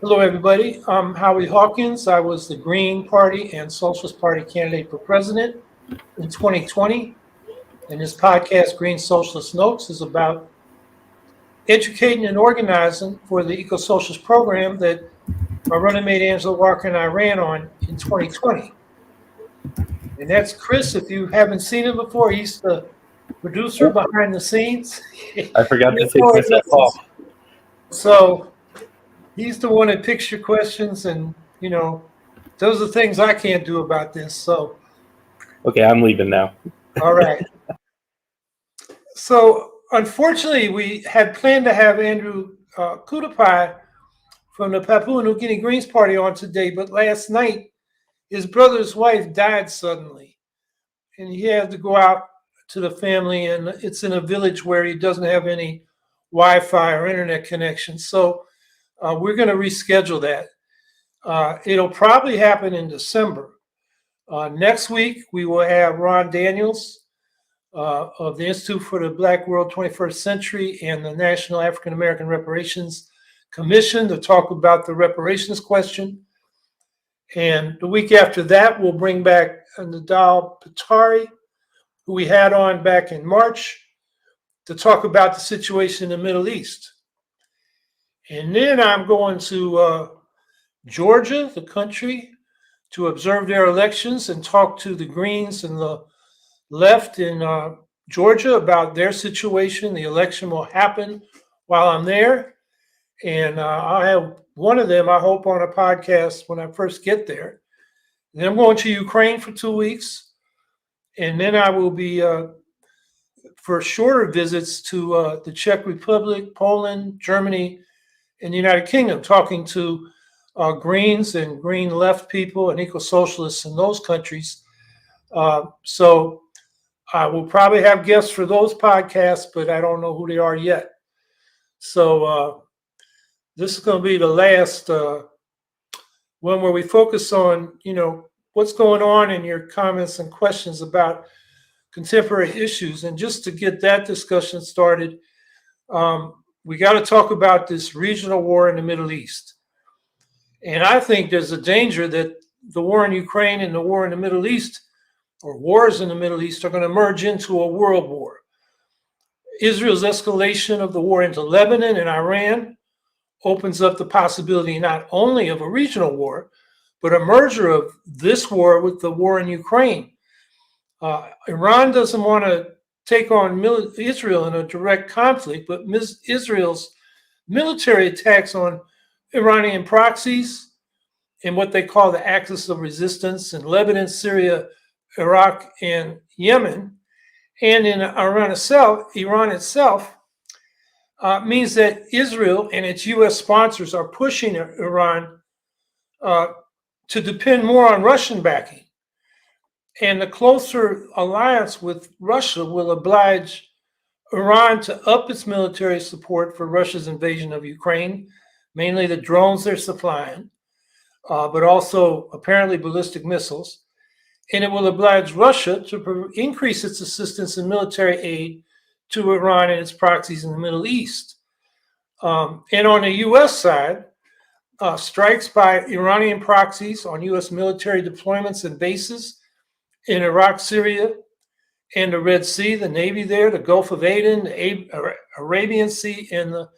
Hello, everybody. I'm Howie Hawkins. I was the Green Party and Socialist Party candidate for president in 2020. And this podcast, Green Socialist Notes, is about educating and organizing for the eco-socialist program that my running mate Angela Walker and I ran on in 2020. And that's Chris. If you haven't seen him before, he's the producer behind the scenes. I forgot to take myself off. So he's the one that picks your questions, and those are things I can't do about this. So Okay, I'm leaving now. all right. So unfortunately, we had planned to have Andrew Kudapai from the Papua New Guinea Greens Party on today, but last night his brother's wife died suddenly, and he had to go out to the family, and it's in a village where he doesn't have any Wi-Fi or internet connection. So we're going to reschedule that. It'll probably happen in December. Next week, we will have Ron Daniels of the Institute for the Black World 21st Century and the National African American Reparations Commission to talk about the reparations question. And the week after that, we'll bring back Nadal Patari, who we had on back in March, to talk about the situation in the Middle East. And then I'm going to Georgia, the country, to observe their elections and talk to the Greens and the left in Georgia about their situation. The election will happen while I'm there. And I'll have one of them, I hope, on a podcast when I first get there. And then I'm going to Ukraine for 2 weeks. And then I will be for shorter visits to the Czech Republic, Poland, Germany, and the United Kingdom, talking to Greens and Green left people and eco-socialists in those countries. So I will probably have guests for those podcasts, but I don't know who they are yet. So this is going to be the last one where we focus on, what's going on in your comments and questions about contemporary issues. And just to get that discussion started, we got to talk about this regional war in the Middle East. And I think there's a danger that the war in Ukraine and the war in the Middle East, or wars in the Middle East, are going to merge into a world war. Israel's escalation of the war into Lebanon and Iran opens up the possibility not only of a regional war, but a merger of this war with the war in Ukraine. Iran doesn't want to take on Israel in a direct conflict, but Israel's military attacks on Iranian proxies and what they call the axis of resistance in Lebanon, Syria, Iraq, and Yemen, and in Iran itself, means that Israel and its U.S. sponsors are pushing Iran to depend more on Russian backing. And the closer alliance with Russia will oblige Iran to up its military support for Russia's invasion of Ukraine, mainly the drones they're supplying, but also apparently ballistic missiles. And it will oblige Russia to increase its assistance in military aid to Iran and its proxies in the Middle East. And on the U.S. side, strikes by Iranian proxies on U.S. military deployments and bases in Iraq, Syria, and the Red Sea, the Navy there, the Gulf of Aden, the Arabian Sea, and the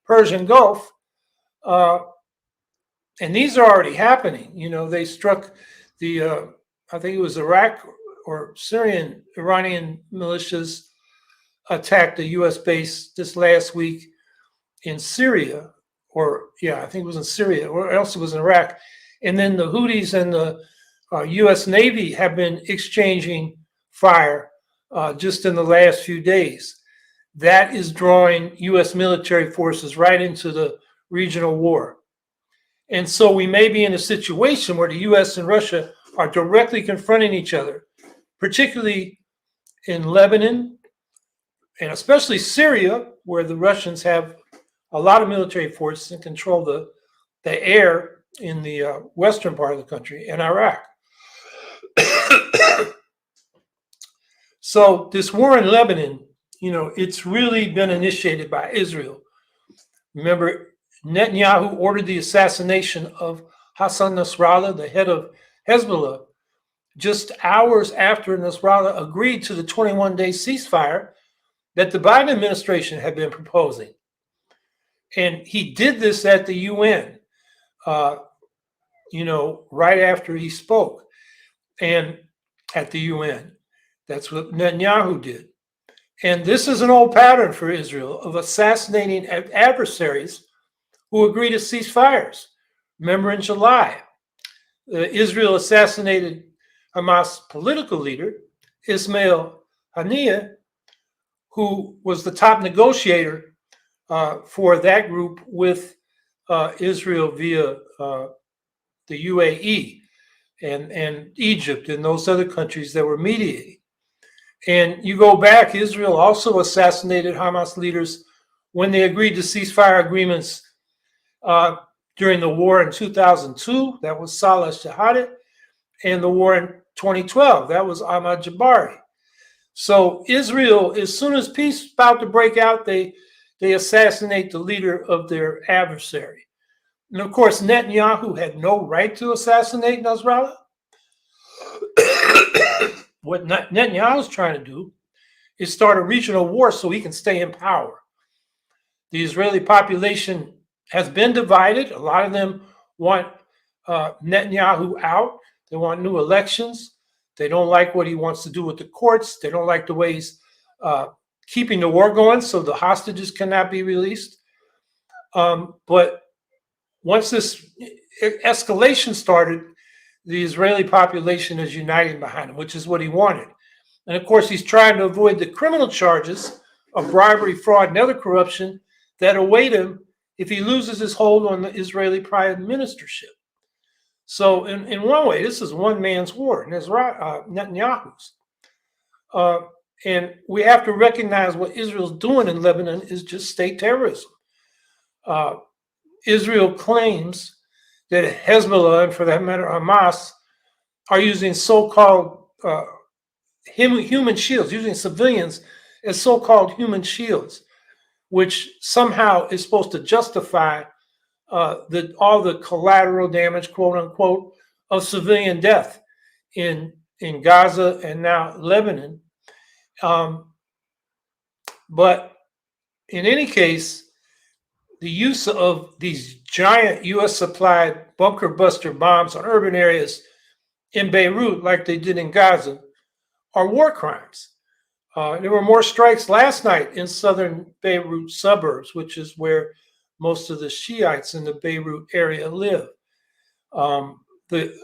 Persian Gulf. And these are already happening. They struck the, I think it was Iraq or Syrian Iranian militias attacked a U.S. base this last week in Syria, I think it was in Syria, or else it was in Iraq. And then the Houthis and the U.S. Navy have been exchanging fire just in the last few days. That is drawing U.S. military forces right into the regional war. And so we may be in a situation where the U.S. and Russia are directly confronting each other, particularly in Lebanon and especially Syria, where the Russians have a lot of military forces and control the air in the western part of the country, and Iraq. So this war in Lebanon, it's really been initiated by Israel. Remember, Netanyahu ordered the assassination of Hassan Nasrallah, the head of Hezbollah, just hours after Nasrallah agreed to the 21-day ceasefire that the Biden administration had been proposing. And he did this at the UN, right after he spoke, and at the UN. That's what Netanyahu did. And this is an old pattern for Israel of assassinating adversaries who agree to ceasefires. Remember in July, Israel assassinated Hamas political leader, Ismail Haniyeh, who was the top negotiator for that group with Israel via the UAE and Egypt and those other countries that were mediating. And you go back, Israel also assassinated Hamas leaders when they agreed to ceasefire agreements during the war in 2002. That was Salah Shahadeh. And the war in 2012. That was Ahmad Jabari. So Israel, as soon as peace is about to break out, they assassinate the leader of their adversary. And of course, Netanyahu had no right to assassinate Nasrallah. What Netanyahu is trying to do is start a regional war so he can stay in power. The Israeli population has been divided. A lot of them want Netanyahu out. They want new elections. They don't like what he wants to do with the courts. They don't like the way he's keeping the war going so the hostages cannot be released. But once this escalation started, the Israeli population is uniting behind him, which is what he wanted. And of course, he's trying to avoid the criminal charges of bribery, fraud, and other corruption that await him if he loses his hold on the Israeli prime ministership. So in one way, this is one man's war, Netanyahu's. And we have to recognize what Israel's doing in Lebanon is just state terrorism. Israel claims that Hezbollah, and for that matter Hamas, are using so-called human shields, using civilians as so-called human shields, which somehow is supposed to justify all the collateral damage, quote unquote, of civilian death in Gaza and now Lebanon. But in any case, the use of these giant U.S. supplied bunker buster bombs on urban areas in Beirut, like they did in Gaza, are war crimes. There were more strikes last night in southern Beirut suburbs, which is where most of the Shiites in the Beirut area live. The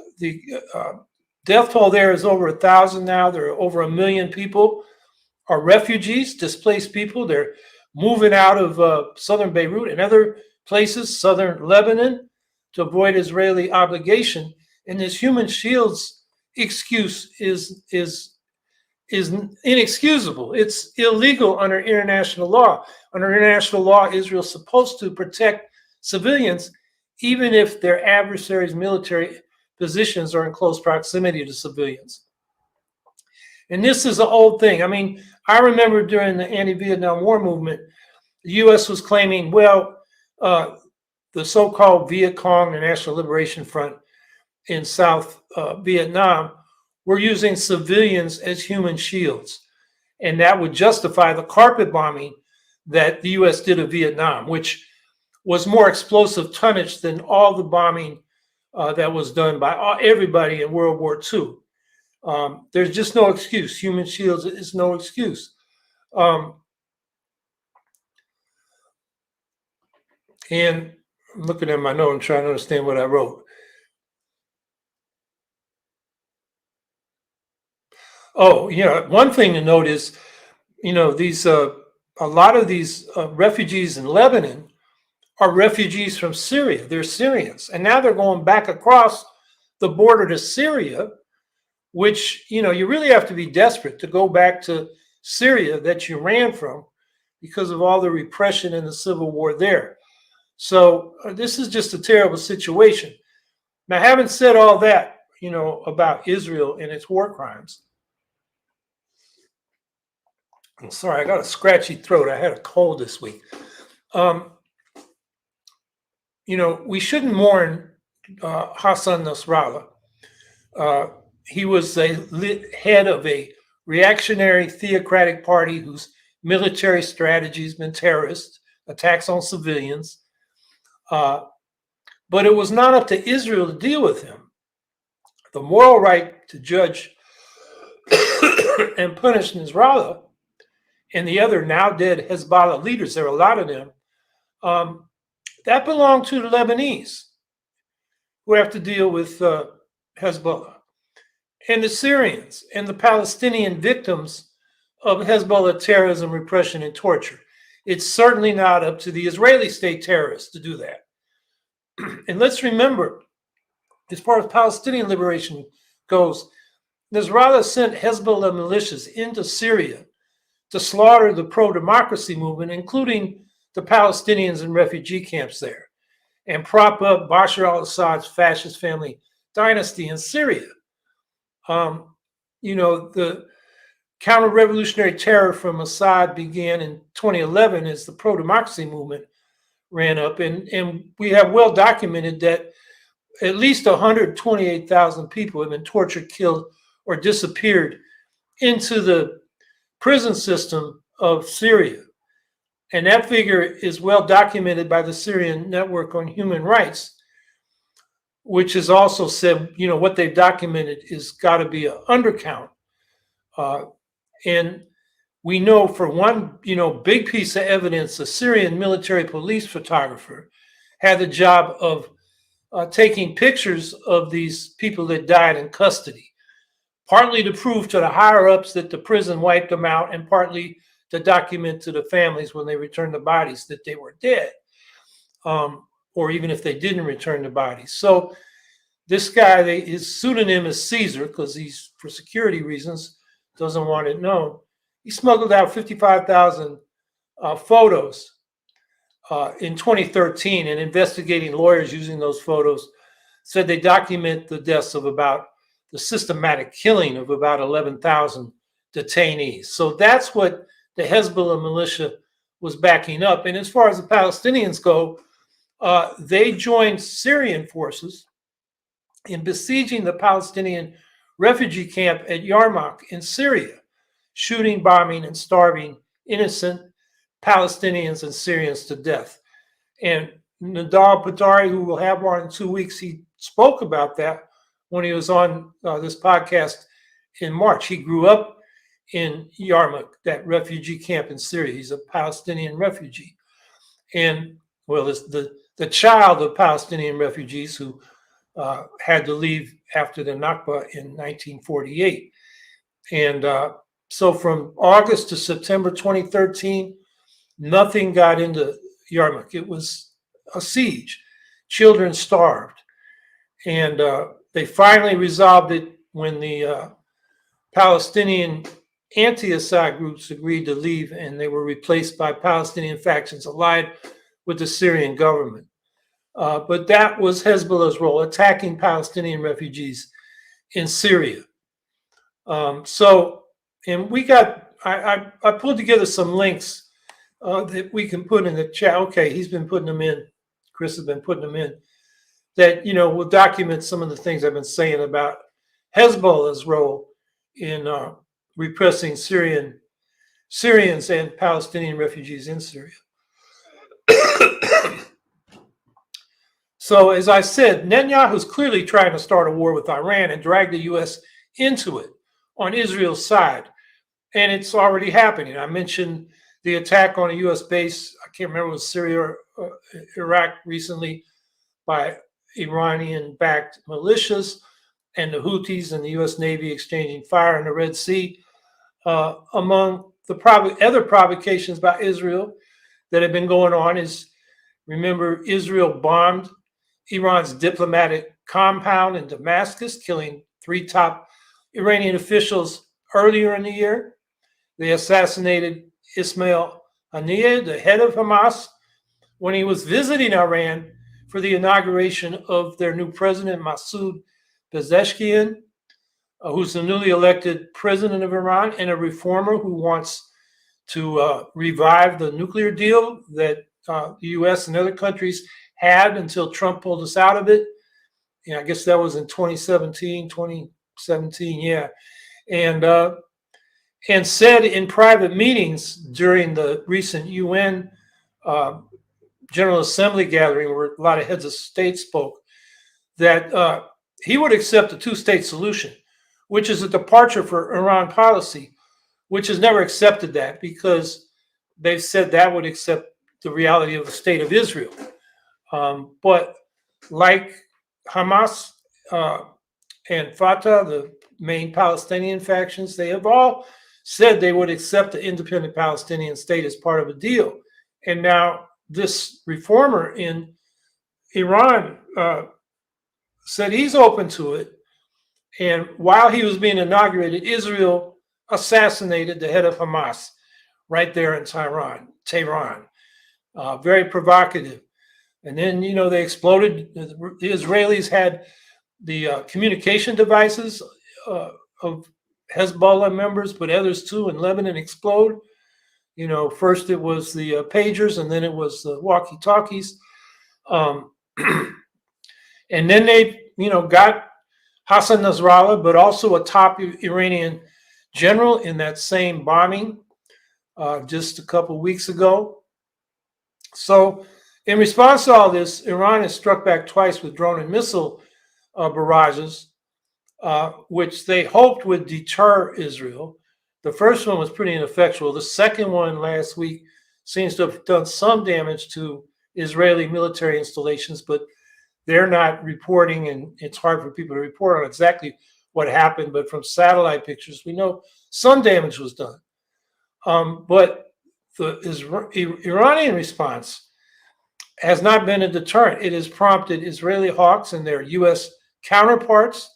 death toll there is over 1,000 now. There are over 1 million people are refugees, displaced people. They're moving out of southern Beirut and other places, southern Lebanon, to avoid Israeli obligation. And this human shields excuse is inexcusable. It's illegal under international law. Under international law, Israel's supposed to protect civilians, even if their adversaries' military positions are in close proximity to civilians. And this is an old thing. I mean, I remember during the anti-Vietnam War movement, the U.S. was claiming, well, the so-called Viet Cong, the National Liberation Front in South Vietnam, were using civilians as human shields. And that would justify the carpet bombing that the U.S. did of Vietnam, which was more explosive tonnage than all the bombing that was done by everybody in World War II. There's just no excuse. Human shields is no excuse. And I'm looking at my note and trying to understand what I wrote. Oh, yeah. One thing to note is, these a lot of these refugees in Lebanon are refugees from Syria. They're Syrians, and now they're going back across the border to Syria, which you really have to be desperate to go back to Syria that you ran from because of all the repression and the civil war there. So this is just a terrible situation. Now, having said all that, about Israel and its war crimes. I'm sorry, I got a scratchy throat. I had a cold this week. we shouldn't mourn Hassan Nasrallah. He was the head of a reactionary theocratic party whose military strategy has been terrorist attacks on civilians. But it was not up to Israel to deal with him. The moral right to judge and punish Nasrallah and the other now dead Hezbollah leaders, there are a lot of them, that belonged to the Lebanese, who have to deal with Hezbollah, and the Syrians and the Palestinian victims of Hezbollah terrorism, repression, and torture. It's certainly not up to the Israeli state terrorists to do that. And let's remember, as far as Palestinian liberation goes, Nasrallah sent Hezbollah militias into Syria to slaughter the pro-democracy movement, including the Palestinians in refugee camps there, and prop up Bashar al-Assad's fascist family dynasty in Syria. The counter-revolutionary terror from Assad began in 2011 as the pro-democracy movement ran up, and we have well documented that at least 128,000 people have been tortured, killed, or disappeared into the prison system of Syria. And that figure is well documented by the Syrian Network on Human Rights, which has also said, what they've documented is got to be an undercount. And we know for one, big piece of evidence, a Syrian military police photographer had the job of taking pictures of these people that died in custody, partly to prove to the higher ups that the prison wiped them out, and partly to document to the families when they returned the bodies that they were dead, or even if they didn't return the bodies. So this guy, his pseudonym is Caesar because he's, for security reasons, doesn't want it known. He smuggled out 55,000 photos in 2013, and investigating lawyers using those photos said they document the deaths of the systematic killing of about 11,000 detainees. So that's what the Hezbollah militia was backing up. And as far as the Palestinians go, they joined Syrian forces in besieging the Palestinian refugee camp at Yarmouk in Syria, shooting, bombing, and starving innocent Palestinians and Syrians to death. And Nadal Patari, who will have on in 2 weeks, he spoke about that when he was on this podcast in March. He grew up in Yarmouk, that refugee camp in Syria. He's a Palestinian refugee. And, well, it's the child of Palestinian refugees who had to leave after the Nakba in 1948. And so from August to September 2013, nothing got into Yarmouk. It was a siege. Children starved. And they finally resolved it when the Palestinian anti-Assad groups agreed to leave, and they were replaced by Palestinian factions allied with the Syrian government. But that was Hezbollah's role, attacking Palestinian refugees in Syria. And we got, I pulled together some links that we can put in the chat. Okay, he's been putting them in. Chris has been putting them in. That, will document some of the things I've been saying about Hezbollah's role in repressing Syrians and Palestinian refugees in Syria. So, as I said, Netanyahu's clearly trying to start a war with Iran and drag the U.S. into it on Israel's side. And it's already happening. I mentioned the attack on a U.S. base, I can't remember if it was Syria or Iraq recently, by Iranian-backed militias, and the Houthis and the U.S. Navy exchanging fire in the Red Sea. Among the other provocations by Israel that have been going on is, remember, Israel bombed Iran's diplomatic compound in Damascus, killing 3 top Iranian officials earlier in the year. They assassinated Ismail Haniyeh, the head of Hamas, when he was visiting Iran for the inauguration of their new president, Masoud Pezeshkian, who's the newly elected president of Iran and a reformer who wants to revive the nuclear deal that the U.S. and other countries had until Trump pulled us out of it. I guess that was in 2017, yeah. And said in private meetings during the recent UN General Assembly gathering, where a lot of heads of state spoke, that he would accept a two-state solution, which is a departure for Iran policy, which has never accepted that because they've said that would accept the reality of the state of Israel. But like Hamas and Fatah, the main Palestinian factions, they have all said they would accept the independent Palestinian state as part of a deal. And now this reformer in Iran said he's open to it. And while he was being inaugurated, Israel assassinated the head of Hamas right there in Tehran. Very provocative. And then, they exploded. The Israelis had the communication devices of Hezbollah members, but others too in Lebanon explode. First it was the pagers, and then it was the walkie-talkies. And then they, got Hassan Nasrallah, but also a top Iranian general in that same bombing just a couple weeks ago. So in response to all this, Iran has struck back twice with drone and missile barrages, which they hoped would deter Israel. The first one was pretty ineffectual. The second one last week seems to have done some damage to Israeli military installations, but they're not reporting, and it's hard for people to report on exactly what happened. But from satellite pictures, we know some damage was done. But the Iranian response has not been a deterrent. It has prompted Israeli hawks and their U.S. counterparts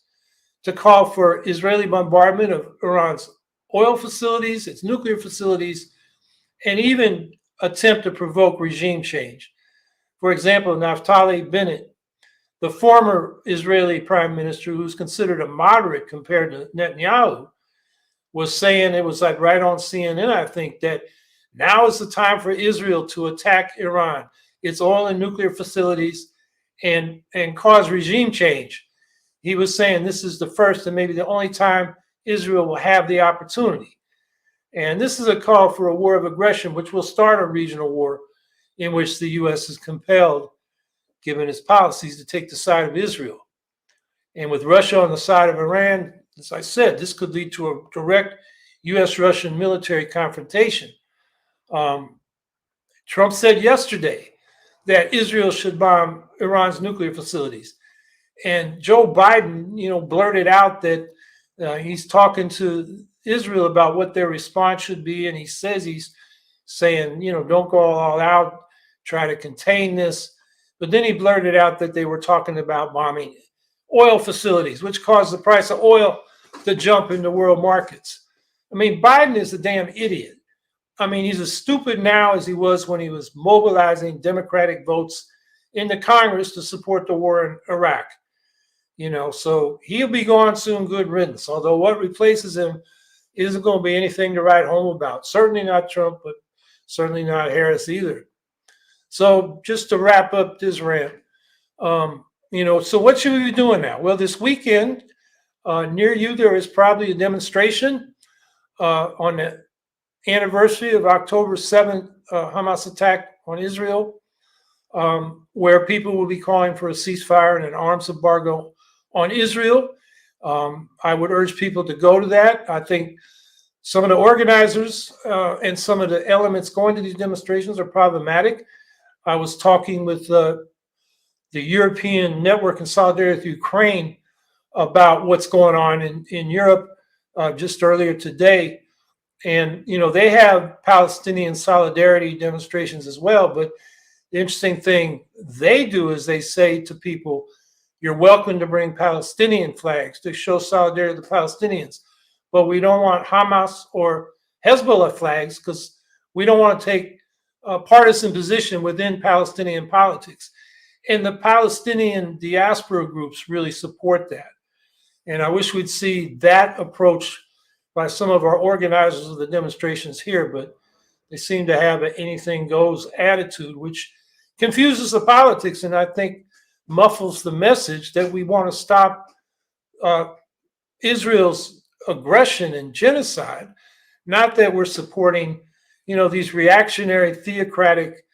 to call for Israeli bombardment of Iran's oil facilities, its nuclear facilities, and even attempt to provoke regime change. For example, Naftali Bennett, the former Israeli prime minister, who's considered a moderate compared to Netanyahu, was saying, it was like right on CNN, I think, that now is the time for Israel to attack Iran, its oil and nuclear facilities, and cause regime change. He was saying this is the first and maybe the only time Israel will have the opportunity. And this is a call for a war of aggression, which will start a regional war in which the U.S. is compelled, given its policies, to take the side of Israel. And with Russia on the side of Iran, as I said, this could lead to a direct U.S.-Russian military confrontation. Trump said yesterday that Israel should bomb Iran's nuclear facilities. And Joe Biden, blurted out that he's talking to Israel about what their response should be. And he says he's saying, don't go all out, try to contain this. But then he blurted out that they were talking about bombing oil facilities, which caused the price of oil to jump in the world markets. I mean, Biden is a damn idiot. I mean, he's as stupid now as he was when he was mobilizing Democratic votes in the Congress to support the war in Iraq. So he'll be gone soon, good riddance. Although what replaces him isn't going to be anything to write home about. Certainly not Trump, but certainly not Harris either. So just to wrap up this rant, so what should we be doing now? Well, this weekend, near you, there is probably a demonstration on the anniversary of October 7th Hamas attack on Israel, where people will be calling for a ceasefire and an arms embargo on Israel. I would urge people to go to that. I think some of the organizers and some of the elements going to these demonstrations are problematic. I was talking with the European Network in Solidarity with Ukraine about what's going on in Europe just earlier today. And, they have Palestinian solidarity demonstrations as well. But the interesting thing they do is they say to people, you're welcome to bring Palestinian flags to show solidarity with the Palestinians. But we don't want Hamas or Hezbollah flags because we don't want to take a partisan position within Palestinian politics. And the Palestinian diaspora groups really support that. And I wish we'd see that approach by some of our organizers of the demonstrations here, but they seem to have an anything goes attitude, which confuses the politics, and I think muffles the message that we want to stop Israel's aggression and genocide. Not that we're supporting, these reactionary theocratic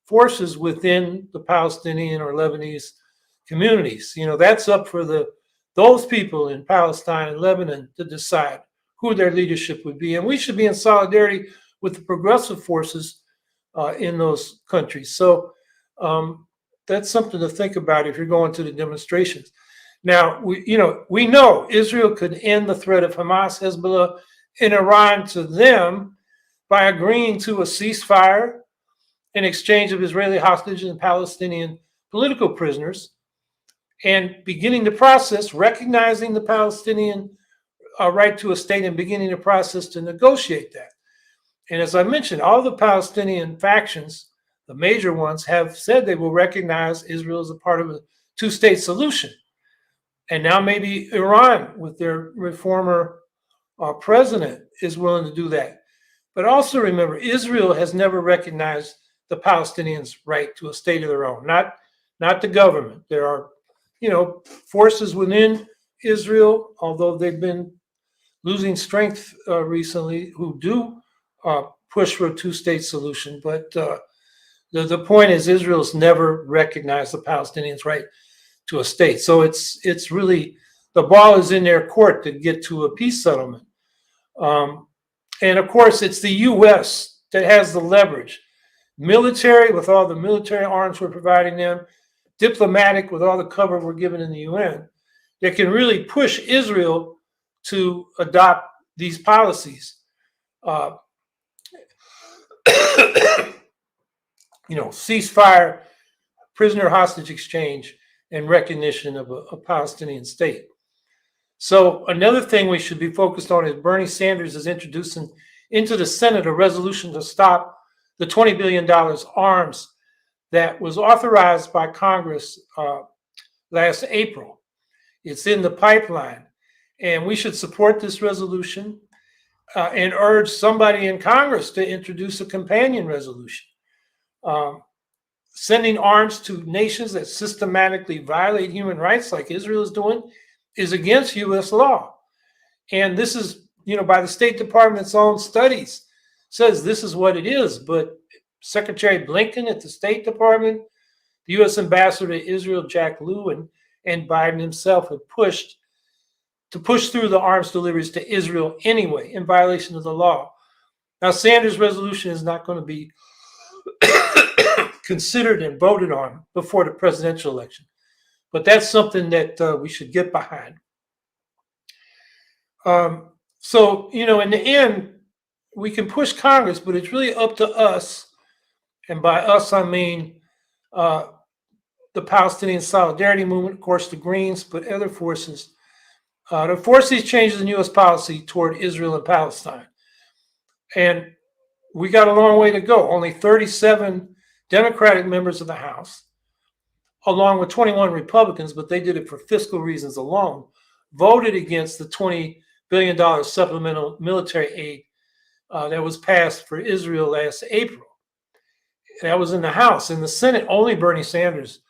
forces within the Palestinian or Lebanese communities. That's up for those people in Palestine and Lebanon to decide who their leadership would be. And we should be in solidarity with the progressive forces in those countries. So that's something to think about if you're going to the demonstrations. Now, we know Israel could end the threat of Hamas, Hezbollah, and Iran to them by agreeing to a ceasefire in exchange of Israeli hostages and Palestinian political prisoners, and beginning the process, recognizing the Palestinian right to a state and beginning the process to negotiate that. And as I mentioned, all the Palestinian factions, the major ones, have said they will recognize Israel as a part of a two-state solution. And now maybe Iran, with their reformer president, is willing to do that. But also remember, Israel has never recognized the Palestinians' right to a state of their own, not the government. There are, forces within Israel, although they've been losing strength recently, who do push for a two-state solution. But the point is, Israel's never recognized the Palestinians' right to a state. So it's really, the ball is in their court to get to a peace settlement. And of course, it's the U.S. that has the leverage. Military, with all the military arms we're providing them, diplomatic, with all the cover we're giving in the UN, that can really push Israel to adopt these policies. Ceasefire, prisoner hostage exchange, and recognition of a Palestinian state. So another thing we should be focused on is Bernie Sanders is introducing into the Senate a resolution to stop the $20 billion arms that was authorized by Congress last April. It's in the pipeline. And we should support this resolution and urge somebody in Congress to introduce a companion resolution. Sending arms to nations that systematically violate human rights, like Israel is doing, is against U.S. law. And this is, by the State Department's own studies, says this is what it is. But Secretary Blinken at the State Department, the U.S. Ambassador to Israel, Jack Lew, and Biden himself have pushed through the arms deliveries to Israel anyway, in violation of the law. Now, Sanders' resolution is not going to be considered and voted on before the presidential election. But that's something that we should get behind. So, in the end, we can push Congress, but it's really up to us. And by us, I mean the Palestinian Solidarity Movement, of course, the Greens, but other forces, to force these changes in U.S. policy toward Israel and Palestine. And we got a long way to go. Only 37 Democratic members of the House, along with 21 Republicans, but they did it for fiscal reasons alone, voted against the $20 billion supplemental military aid that was passed for Israel last April. That was in the House. In the Senate, only Bernie Sanders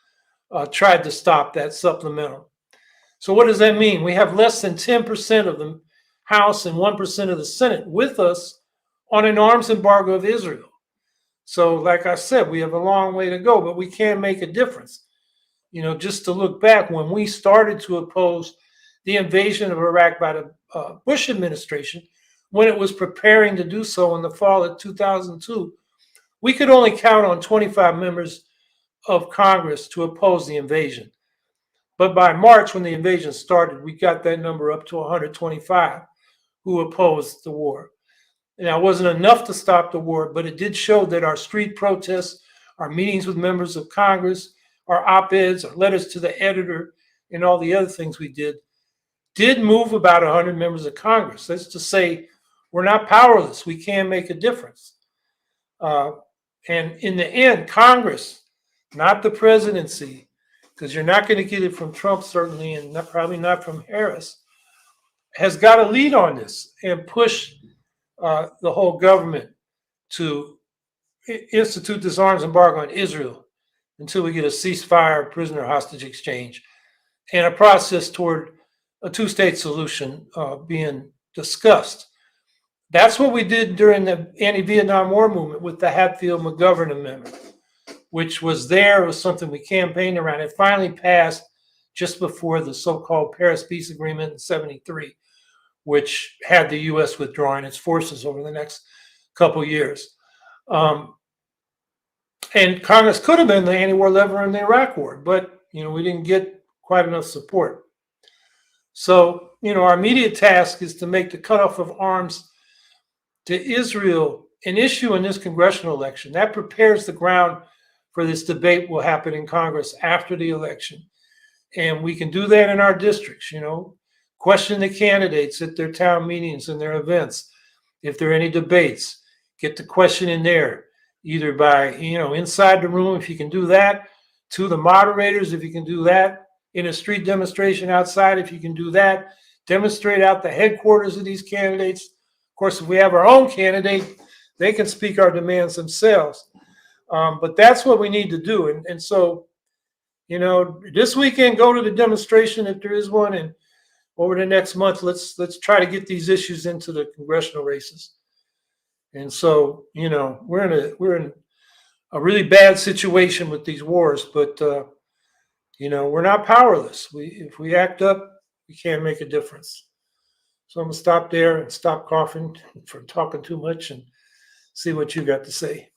tried to stop that supplemental. So what does that mean? We have less than 10% of the House and 1% of the Senate with us on an arms embargo of Israel. So like I said, we have a long way to go, but we can make a difference. Just to look back, when we started to oppose the invasion of Iraq by the Bush administration, when it was preparing to do so in the fall of 2002, we could only count on 25 members of Congress to oppose the invasion. But by March, when the invasion started, we got that number up to 125 who opposed the war. Now, it wasn't enough to stop the war, but it did show that our street protests, our meetings with members of Congress, our op-eds, our letters to the editor, and all the other things we did move about 100 members of Congress. That's to say, we're not powerless. We can make a difference. And in the end, Congress, not the presidency, because you're not going to get it from Trump, certainly, and probably not from Harris, has got to lead on this and push the whole government to institute this arms embargo on Israel until we get a ceasefire, prisoner hostage exchange, and a process toward a two-state solution being discussed. That's what we did during the anti-Vietnam War movement with the Hatfield-McGovern Amendment, which was there. It was something we campaigned around. It finally passed just before the so-called Paris Peace Agreement in '73, which had the U.S. withdrawing its forces over the next couple years. And Congress could have been the anti-war lever in the Iraq War, but we didn't get quite enough support. So our immediate task is to make the cutoff of arms to Israel an issue in this congressional election. That prepares the ground for this debate will happen in Congress after the election. And we can do that in our districts, question the candidates at their town meetings and their events. If there are any debates, get the question in there, either by, inside the room, if you can do that, to the moderators, if you can do that, in a street demonstration outside, if you can do that, demonstrate out the headquarters of these candidates. Of course, if we have our own candidate, they can speak our demands themselves. But that's what we need to do. And so, this weekend, go to the demonstration if there is one, and over the next month, let's try to get these issues into the congressional races. And so, we're in a really bad situation with these wars, but we're not powerless. If we act up, we can make a difference. So I'm gonna stop there and stop coughing from talking too much and see what you got to say.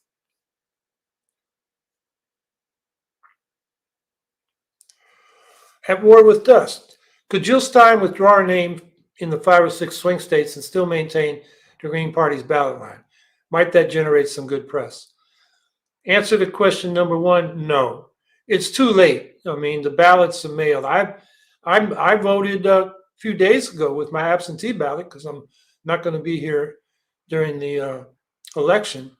At war with dust. Could Jill Stein withdraw her name in the 5 or 6 swing states and still maintain the Green Party's ballot line? Might that generate some good press? Answer to question number 1, no. It's too late. I mean, the ballots are mailed. I voted a few days ago with my absentee ballot because I'm not going to be here during the election.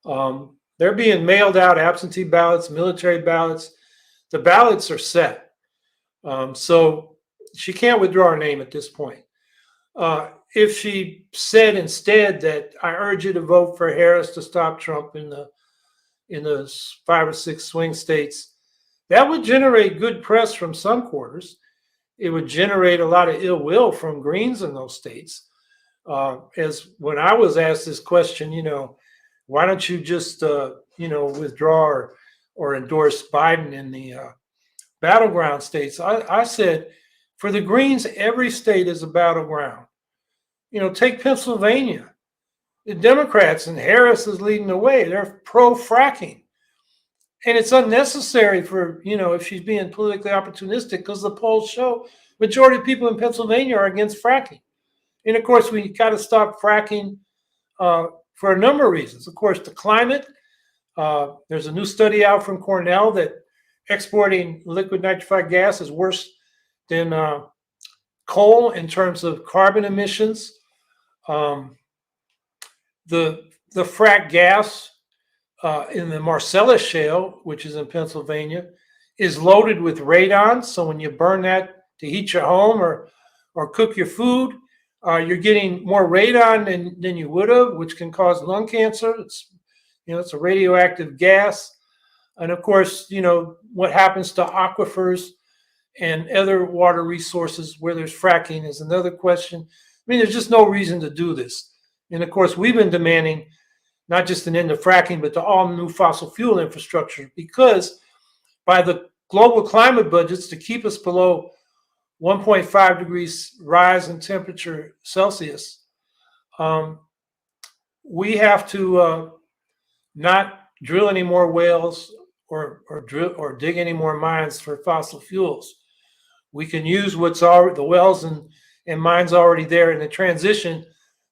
They're being mailed out, absentee ballots, military ballots. The ballots are set. So she can't withdraw her name at this point. If she said instead that I urge you to vote for Harris to stop Trump in the 5 or 6 swing states, that would generate good press from some quarters. It would generate a lot of ill will from Greens in those states. As when I was asked this question, why don't you just withdraw or endorse Biden in the battleground states? I said, for the Greens, every state is a battleground. Take Pennsylvania. The Democrats, and Harris is leading the way. They're pro-fracking. And it's unnecessary for, if she's being politically opportunistic, because the polls show majority of people in Pennsylvania are against fracking. And of course, we got to stop fracking for a number of reasons. Of course, the climate. There's a new study out from Cornell that exporting liquid nitrified gas is worse than coal in terms of carbon emissions. The frack gas in the Marcellus Shale, which is in Pennsylvania, is loaded with radon. So when you burn that to heat your home or cook your food, you're getting more radon than you would have, which can cause lung cancer. It's a radioactive gas. And of course, what happens to aquifers and other water resources where there's fracking is another question. I mean, there's just no reason to do this. And of course, we've been demanding not just an end to fracking, but to all new fossil fuel infrastructure, because by the global climate budgets to keep us below 1.5 degrees rise in temperature Celsius, we have to not drill any more wells or dig any more mines for fossil fuels. We can use what's already the wells and mines already there in the transition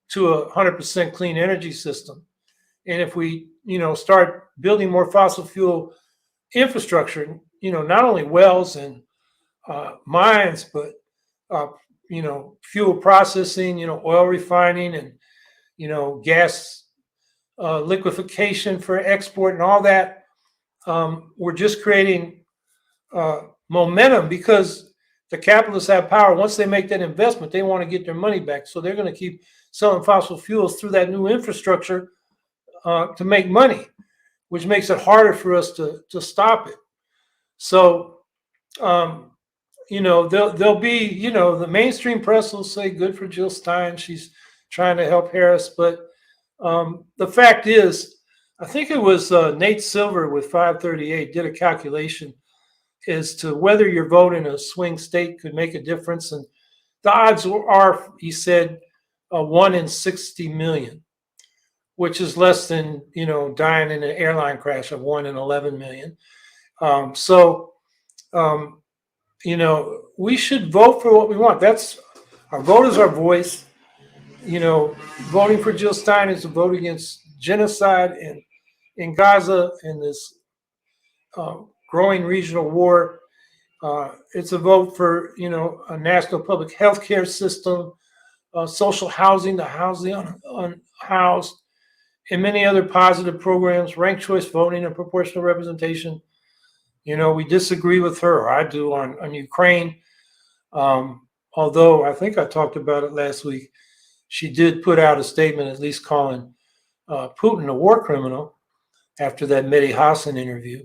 to a 100% clean energy system. And if we, start building more fossil fuel infrastructure, not only wells and mines, but fuel processing, oil refining and gas liquefaction for export and all that, we're just creating momentum, because the capitalists have power. Once they make that investment, they want to get their money back. So they're going to keep selling fossil fuels through that new infrastructure to make money, which makes it harder for us to stop it. So, there'll be, the mainstream press will say good for Jill Stein. She's trying to help Harris. But the fact is, I think it was Nate Silver with 538 did a calculation as to whether your vote in a swing state could make a difference. And the odds are, he said, 1 in 60 million, which is less than, dying in an airline crash of 1 in 11 million. So, we should vote for what we want. That's our vote is our voice. Voting for Jill Stein is a vote against genocide in Gaza and this growing regional war. It's a vote for a national public health care system, social housing, the housing unhoused, and many other positive programs, ranked choice voting and proportional representation. We disagree with her, or I do, on Ukraine. Although I think I talked about it last week, she did put out a statement at least calling Putin a war criminal after that Mehdi Hassan interview.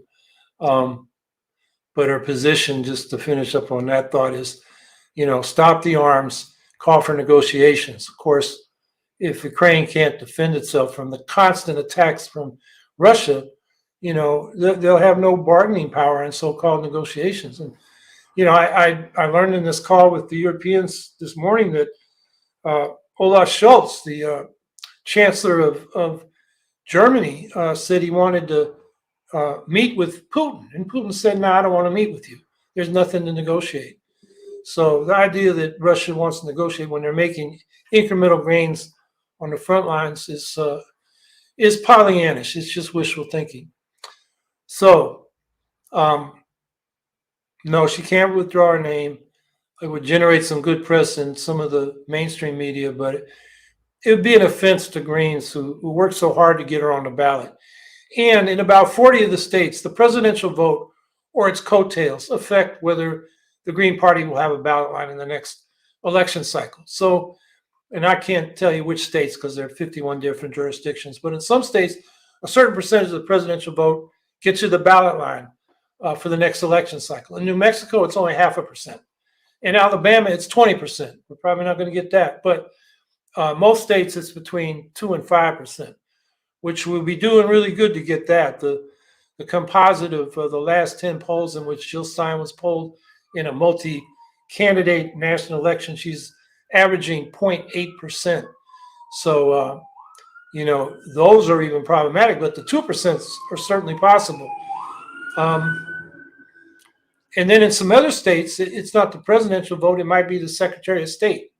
But her position, just to finish up on that thought, is, stop the arms, call for negotiations. Of course, if Ukraine can't defend itself from the constant attacks from Russia, they'll have no bargaining power in so-called negotiations. And, I learned in this call with the Europeans this morning that Olaf Scholz, the chancellor of Germany, said he wanted to meet with Putin. And Putin said, no, I don't want to meet with you. There's nothing to negotiate. So the idea that Russia wants to negotiate when they're making incremental gains on the front lines is Pollyannish. It's just wishful thinking. So, no, she can't withdraw her name. It would generate some good press in some of the mainstream media, but it would be an offense to Greens who worked so hard to get her on the ballot. And in about 40 of the states, the presidential vote or its coattails affect whether the Green Party will have a ballot line in the next election cycle. So, and I can't tell you which states because there are 51 different jurisdictions, but in some states, a certain percentage of the presidential vote gets you the ballot line for the next election cycle. In New Mexico, it's only 0.5%. In Alabama, it's 20%. We're probably not going to get that, but most states, it's between 2 and 5%, which will be doing really good to get that. The composite of the last 10 polls in which Jill Stein was polled in a multi-candidate national election, she's averaging 0.8%. So, those are even problematic, but the 2% are certainly possible. And then in some other states, it's not the presidential vote, it might be the Secretary of State.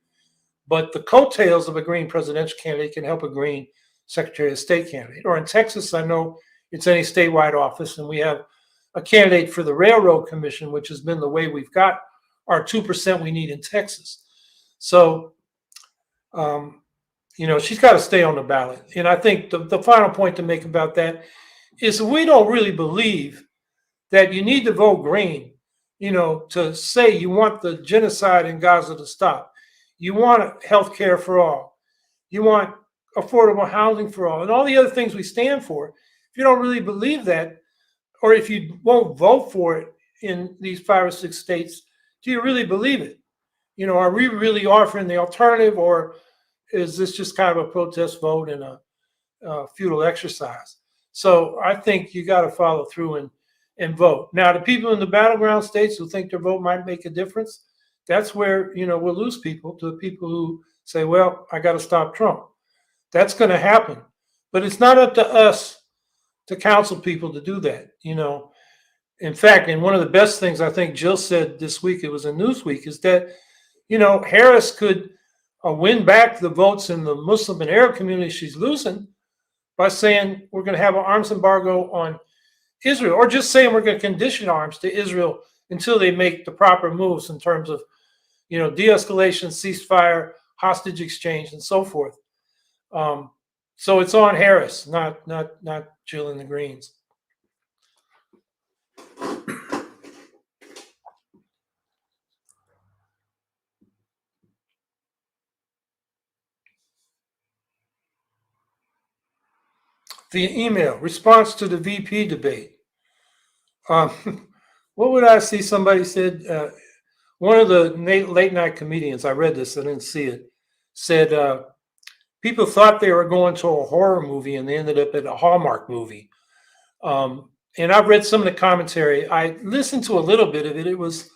But the coattails of a Green presidential candidate can help a Green Secretary of State candidate. Or in Texas, I know it's any statewide office, and we have a candidate for the Railroad Commission, which has been the way we've got our 2% we need in Texas. So, she's got to stay on the ballot. And I think the final point to make about that is we don't really believe that you need to vote Green, to say you want the genocide in Gaza to stop. You want health care for all. You want affordable housing for all, and all the other things we stand for. If you don't really believe that, or if you won't vote for it in these 5 or 6 states, do you really believe it? Are we really offering the alternative, or is this just kind of a protest vote and a futile exercise? So I think you got to follow through and vote. Now, the people in the battleground states who think their vote might make a difference, that's where, we'll lose people to the people who say, well, I got to stop Trump. That's going to happen. But it's not up to us to counsel people to do that. In fact, and one of the best things I think Jill said this week, it was in Newsweek, is that, Harris could win back the votes in the Muslim and Arab community she's losing by saying we're going to have an arms embargo on Israel, or just saying we're going to condition arms to Israel until they make the proper moves in terms of, de-escalation, ceasefire, hostage exchange, and so forth. So it's on Harris, not Jill and the Greens. The email response to the VP debate. What would I see? Somebody said, one of the late night comedians, I read this, I didn't see it, said people thought they were going to a horror movie and they ended up at a Hallmark movie. And I've read some of the commentary. I listened to a little bit of it. It was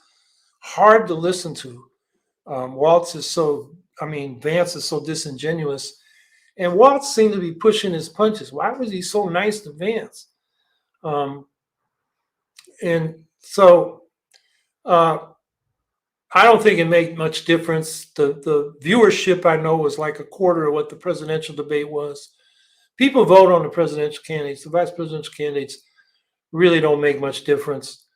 hard to listen to. Vance is so disingenuous. And Waltz seemed to be pushing his punches. Why was he so nice to Vance? And so I don't think it made much difference. The viewership, I know, was like a quarter of what the presidential debate was. People vote on the presidential candidates. The vice presidential candidates really don't make much difference.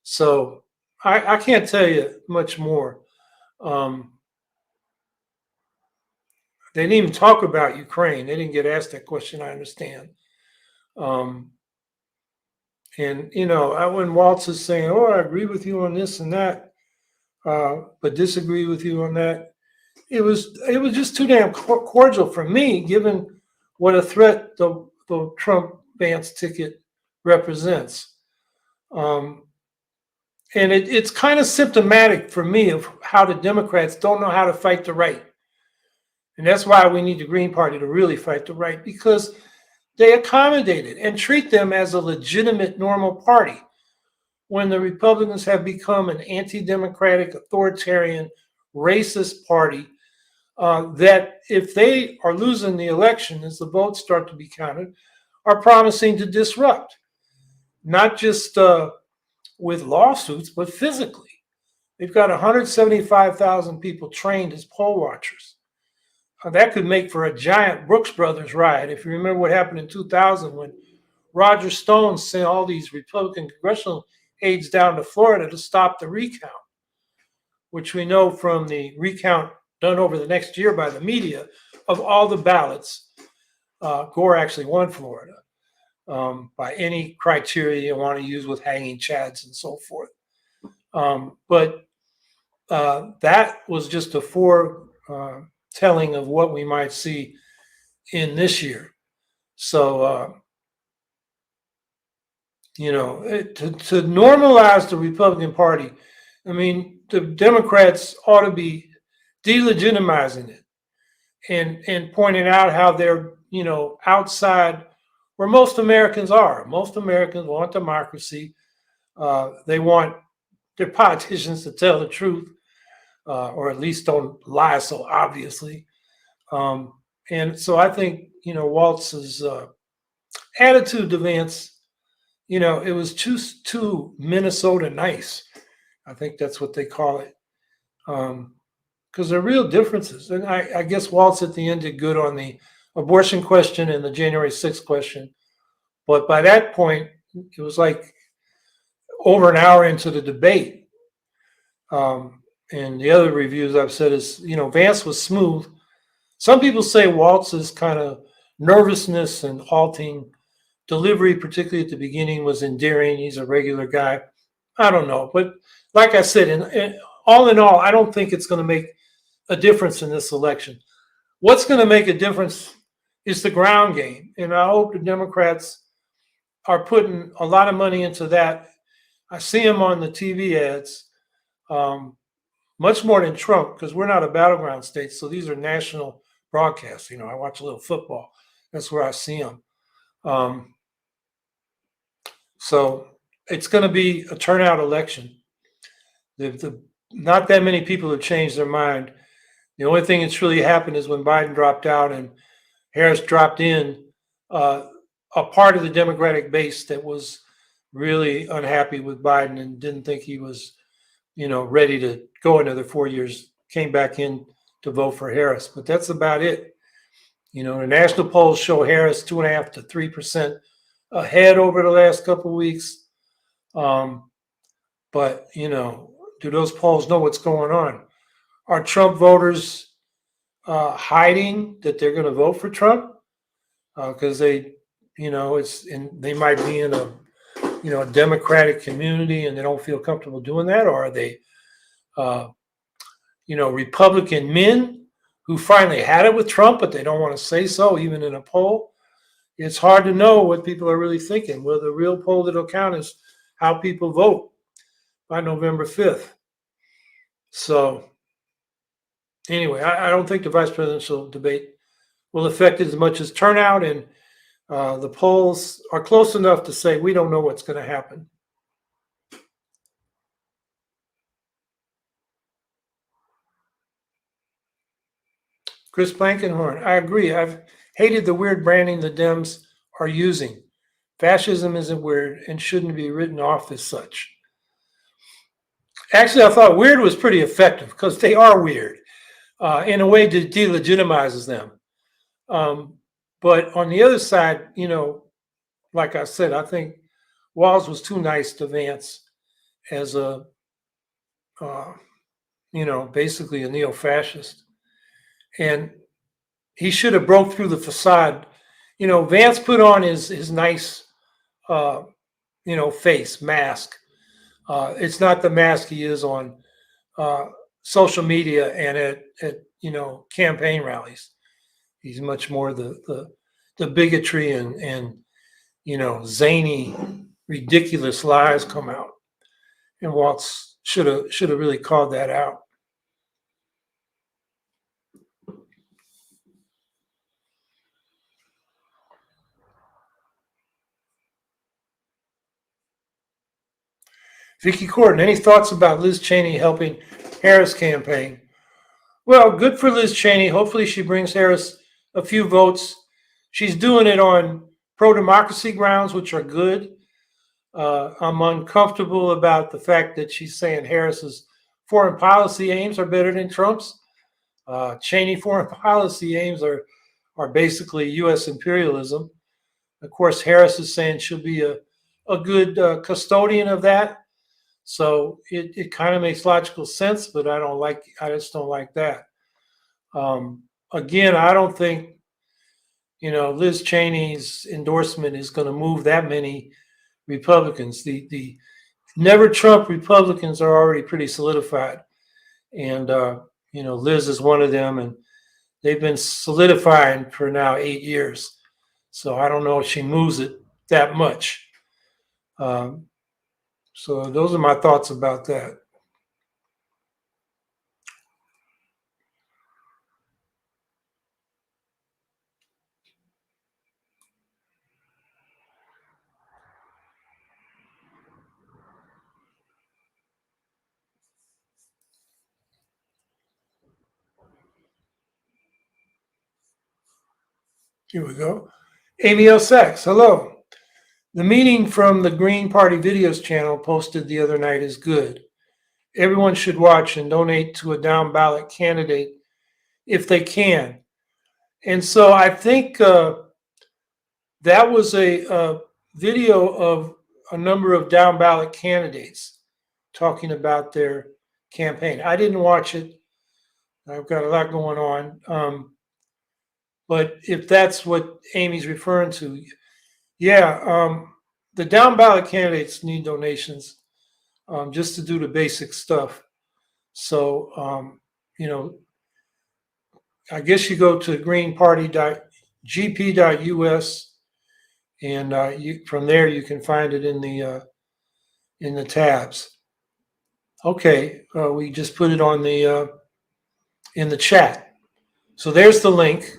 So I can't tell you much more. They didn't even talk about Ukraine. They didn't get asked that question, I understand. And, when Waltz is saying, oh, I agree with you on this and that, but disagree with you on that, it was just too damn cordial for me, given what a threat the Trump-Vance ticket represents. And it's kind of symptomatic for me of how the Democrats don't know how to fight the right. And that's why we need the Green Party to really fight the right, because they accommodate it and treat them as a legitimate, normal party. When the Republicans have become an anti-democratic, authoritarian, racist party, that if they are losing the election as the votes start to be counted, are promising to disrupt, not just with lawsuits, but physically. They've got 175,000 people trained as poll watchers. That could make for a giant Brooks Brothers riot. If you remember what happened in 2000 when Roger Stone sent all these Republican congressional aides down to Florida to stop the recount, which we know from the recount done over the next year by the media of all the ballots. Gore actually won Florida by any criteria you want to use with hanging chads and so forth. But that was just a foretelling of what we might see in this year. So, to normalize the Republican Party, I mean, the Democrats ought to be delegitimizing it and pointing out how they're, outside where most Americans are. Most Americans want democracy. They want their politicians to tell the truth, or at least don't lie so obviously. And so I think, Waltz's attitude to Vance, it was too Minnesota nice. I think that's what they call it. Because there are real differences. And I guess Waltz at the end did good on the abortion question and the January 6th question. But by that point, it was like over an hour into the debate. And the other reviews I've said is, Vance was smooth. Some people say Waltz's kind of nervousness and halting delivery, particularly at the beginning, was endearing. He's a regular guy. I don't know. But like I said, in all, I don't think it's going to make a difference in this election. What's going to make a difference is the ground game. And I hope the Democrats are putting a lot of money into that. I see them on the TV ads, much more than Trump, because we're not a battleground state. So these are national broadcasts. I watch a little football. That's where I see them. So it's going to be a turnout election. Not that many people have changed their mind. The only thing that's really happened is when Biden dropped out and Harris dropped in, a part of the Democratic base that was really unhappy with Biden and didn't think he was, ready to go another 4 years, came back in to vote for Harris. But that's about it. The national polls show Harris 2.5% to 3% ahead over the last couple of weeks. But, do those polls know what's going on? Are Trump voters hiding that they're going to vote for Trump? Because they might be in a Democratic community and they don't feel comfortable doing that? Or are they, Republican men who finally had it with Trump, but they don't want to say so, even in a poll? It's hard to know what people are really thinking. Well, the real poll that'll count is how people vote. by November 5th. So anyway, I don't think the vice presidential debate will affect it as much as turnout, and the polls are close enough to say we don't know what's going to happen. Chris Blankenhorn, I agree. I've hated the weird branding the Dems are using. Fascism isn't weird and shouldn't be written off as such. Actually, I thought weird was pretty effective because they are weird in a way that delegitimizes them. But on the other side, like I said, I think Walz was too nice to Vance as a, basically a neo-fascist. And he should have broke through the facade. Vance put on his nice, face mask. It's not the mask he is on social media and at campaign rallies. He's much more the bigotry and zany, ridiculous lies come out. And Waltz should have really called that out. Vicky Corden, any thoughts about Liz Cheney helping Harris campaign? Well, good for Liz Cheney. Hopefully she brings Harris a few votes. She's doing it on pro-democracy grounds, which are good. I'm uncomfortable about the fact that she's saying Harris's foreign policy aims are better than Trump's. Cheney foreign policy aims are basically U.S. imperialism. Of course, Harris is saying she'll be a good custodian of that. So it kind of makes logical sense, but I just don't like that. Again, I don't think, Liz Cheney's endorsement is going to move that many Republicans. The never Trump Republicans are already pretty solidified. And, Liz is one of them, and they've been solidifying for now 8 years. So I don't know if she moves it that much. So those are my thoughts about that. Here we go. Amy L. Sachs, hello. The meeting from the Green Party Videos channel posted the other night is good. Everyone should watch and donate to a down ballot candidate if they can. And so I think that was a video of a number of down ballot candidates talking about their campaign. I didn't watch it. I've got a lot going on. But if that's what Amy's referring to, yeah, the down ballot candidates need donations just to do the basic stuff. So, I guess you go to greenparty.gp.us, and from there you can find it in the tabs. Okay, we just put it on in the chat. So there's the link.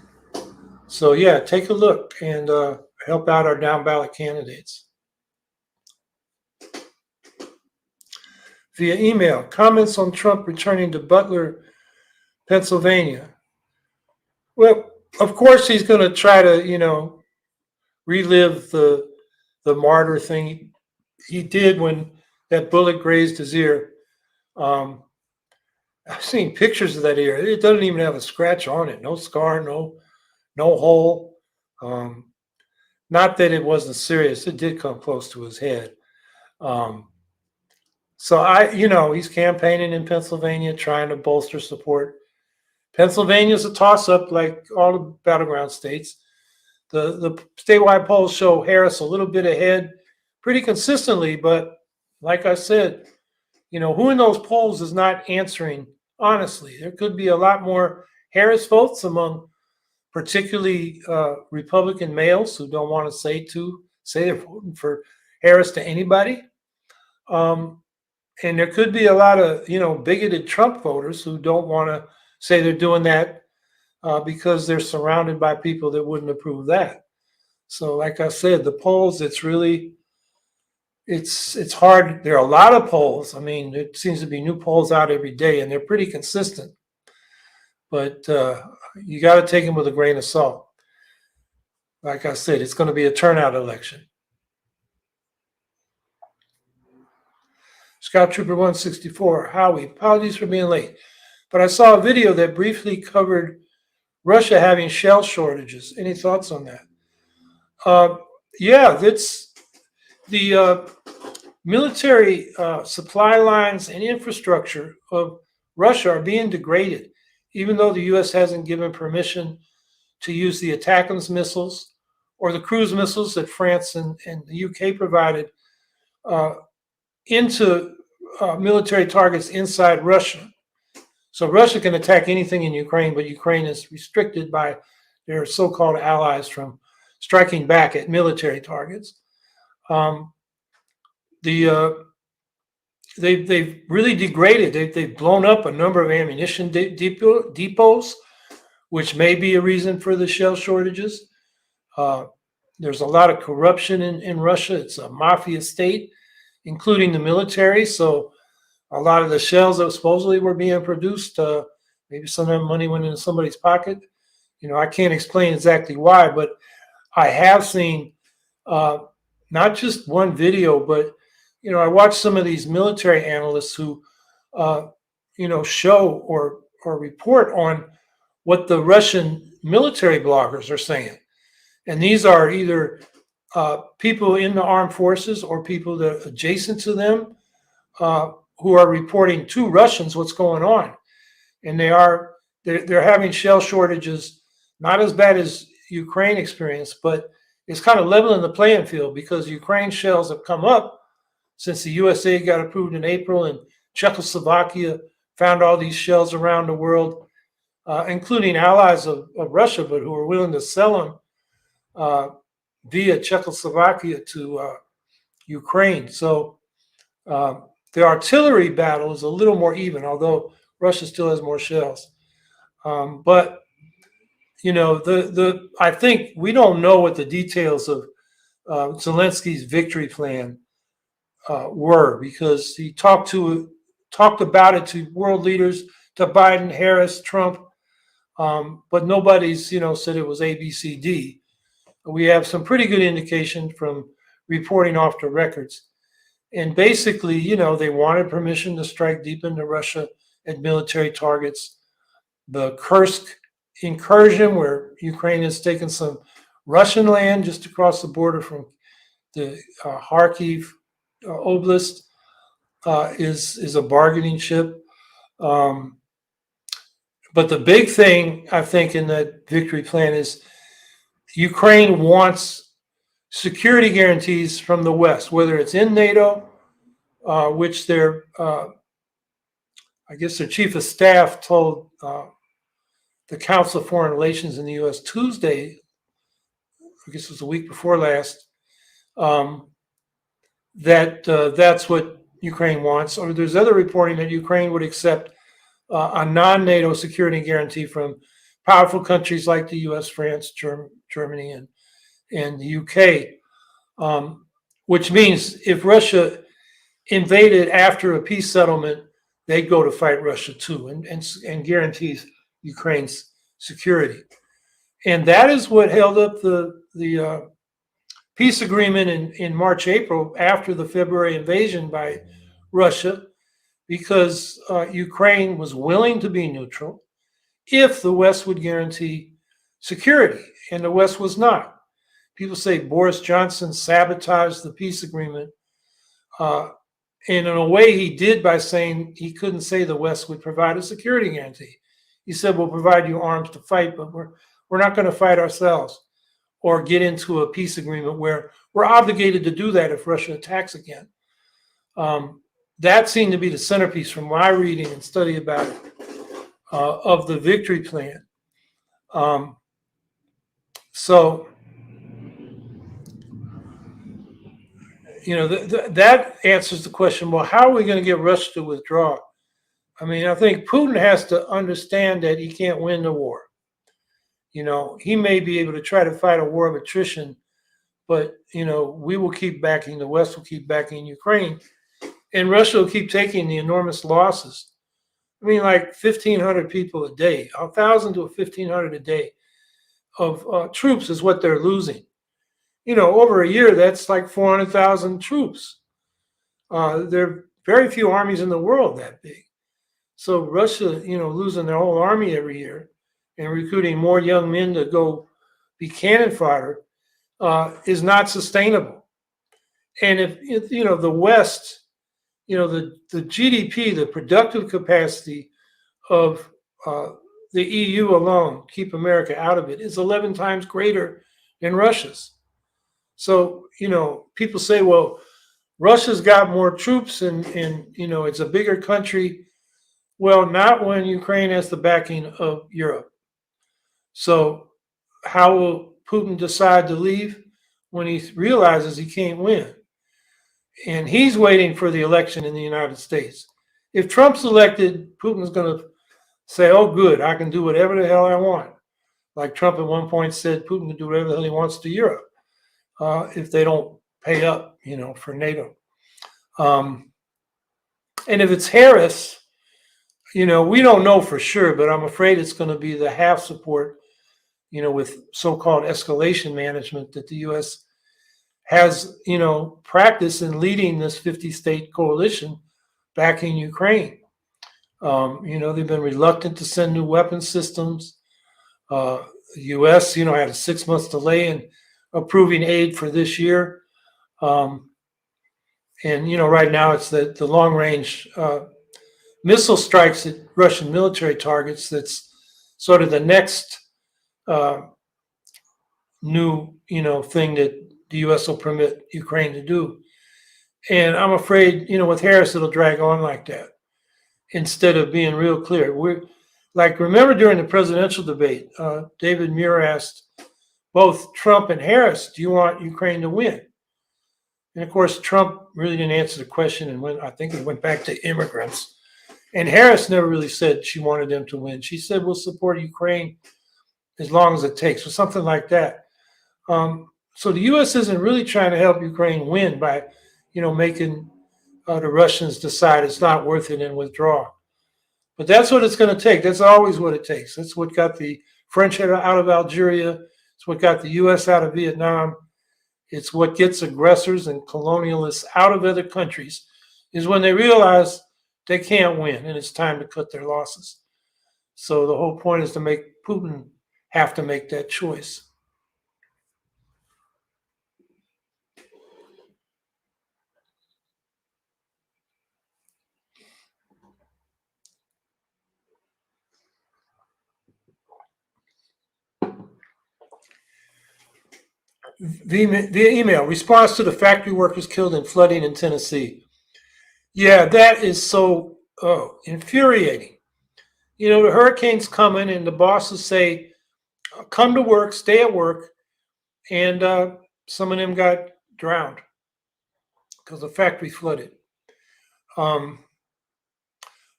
So yeah, take a look and help out our down ballot candidates. Via email, comments on Trump returning to Butler, Pennsylvania. Well, of course he's going to try to, relive the martyr thing he did when that bullet grazed his ear. I've seen pictures of that ear. It doesn't even have a scratch on it. No scar, no hole. Not that it wasn't serious. It did come close to his head. So he's campaigning in Pennsylvania, trying to bolster support. Pennsylvania's a toss-up like all the battleground states. The statewide polls show Harris a little bit ahead pretty consistently, but like I said, who in those polls is not answering honestly? There could be a lot more Harris votes among particularly Republican males who don't want to say they're voting for Harris to anybody. And there could be a lot of, bigoted Trump voters who don't want to say they're doing that because they're surrounded by people that wouldn't approve that. So, like I said, the polls, it's hard. There are a lot of polls. I mean, it seems to be new polls out every day, and they're pretty consistent. But you got to take them with a grain of salt. Like I said, it's going to be a turnout election. Scout Trooper 164, Howie, apologies for being late, but I saw a video that briefly covered Russia having shell shortages. Any thoughts on that? Yeah, that's the military supply lines and infrastructure of Russia are being degraded, even though the U.S. hasn't given permission to use the ATACMS missiles or the cruise missiles that France and the UK provided into military targets inside Russia. So Russia can attack anything in Ukraine, but Ukraine is restricted by their so-called allies from striking back at military targets. They've really degraded. They've blown up a number of ammunition depots, which may be a reason for the shell shortages. There's a lot of corruption in Russia. It's a mafia state, including the military. So a lot of the shells that supposedly were being produced, maybe some of that money went into somebody's pocket. I can't explain exactly why, but I have seen not just one video, but I watched some of these military analysts who, show or report on what the Russian military bloggers are saying. And these are either people in the armed forces or people that are adjacent to them who are reporting to Russians what's going on. And they're having shell shortages, not as bad as Ukraine experienced, but it's kind of leveling the playing field because Ukraine shells have come up since the USA got approved in April and Czechoslovakia found all these shells around the world, including allies of Russia, but who are willing to sell them via Czechoslovakia to Ukraine. So the artillery battle is a little more even, although Russia still has more shells. But I think we don't know what the details of Zelensky's victory plan were because he talked about it to world leaders, to Biden, Harris, Trump, but nobody's said it was A, B, C, D. We have some pretty good indication from reporting off the records. And basically, they wanted permission to strike deep into Russia at military targets. The Kursk incursion, where Ukraine has taken some Russian land just across the border from the Kharkiv Oblast, is a bargaining chip. But the big thing, I think, in that victory plan is Ukraine wants security guarantees from the West, whether it's in NATO, which their chief of staff told the Council of Foreign Relations in the U.S. Tuesday, I guess it was the week before last, that that's what Ukraine wants. Or there's other reporting that Ukraine would accept a non-NATO security guarantee from powerful countries like the U.S., France, Germany, and the U.K., which means if Russia invaded after a peace settlement, they'd go to fight Russia too, and guarantees Ukraine's security. And that is what held up the peace agreement in March, April, after the February invasion by Russia, because Ukraine was willing to be neutral if the West would guarantee security, and the West was not. People say Boris Johnson sabotaged the peace agreement. And in a way, he did by saying he couldn't say the West would provide a security guarantee. He said, we'll provide you arms to fight, but we're not going to fight ourselves or get into a peace agreement where we're obligated to do that if Russia attacks again. That seemed to be the centerpiece from my reading and study about it, of the victory plan. So that answers the question. Well, how are we going to get Russia to withdraw? I mean, I think Putin has to understand that he can't win the war. He may be able to try to fight a war of attrition, but we will keep backing, the West will keep backing Ukraine, and Russia will keep taking the enormous losses. I mean, like 1,500 people a day, 1,000 to 1,500 a day of troops is what they're losing. Over a year, that's like 400,000 troops. There are very few armies in the world that big. So Russia, losing their whole army every year and recruiting more young men to go be cannon fodder is not sustainable. And if the West, the GDP, the productive capacity of the EU alone, keep America out of it, is 11 times greater than Russia's. So, people say, well, Russia's got more troops and it's a bigger country. Well, not when Ukraine has the backing of Europe. So how will Putin decide to leave? When he realizes he can't win. And he's waiting for the election in the United States. If Trump's elected, Putin's going to say, oh, good, I can do whatever the hell I want. Like Trump at one point said, Putin can do whatever the hell he wants to Europe if they don't pay up, for NATO. And if it's Harris, we don't know for sure, but I'm afraid it's going to be the half support, with so-called escalation management that the U.S. has, practice in leading this 50-state coalition backing Ukraine. They've been reluctant to send new weapon systems. The U.S., had a 6 month delay in approving aid for this year. And, right now it's the long-range missile strikes at Russian military targets that's sort of the next new, thing that the U.S. will permit Ukraine to do. And I'm afraid, with Harris, it'll drag on like that instead of being real clear. Remember during the presidential debate, David Muir asked both Trump and Harris, do you want Ukraine to win? And of course, Trump really didn't answer the question and I think it went back to immigrants. And Harris never really said she wanted them to win. She said, we'll support Ukraine as long as it takes, or something like that. So the U.S. isn't really trying to help Ukraine win by, making the Russians decide it's not worth it and withdraw. But that's what it's going to take. That's always what it takes. That's what got the French out of Algeria. It's what got the U.S. out of Vietnam. It's what gets aggressors and colonialists out of other countries, is when they realize they can't win and it's time to cut their losses. So the whole point is to make Putin have to make that choice. Via email, response to the factory workers killed in flooding in Tennessee. Yeah, that is so infuriating. The hurricane's coming and the bosses say, come to work, stay at work. And some of them got drowned because the factory flooded.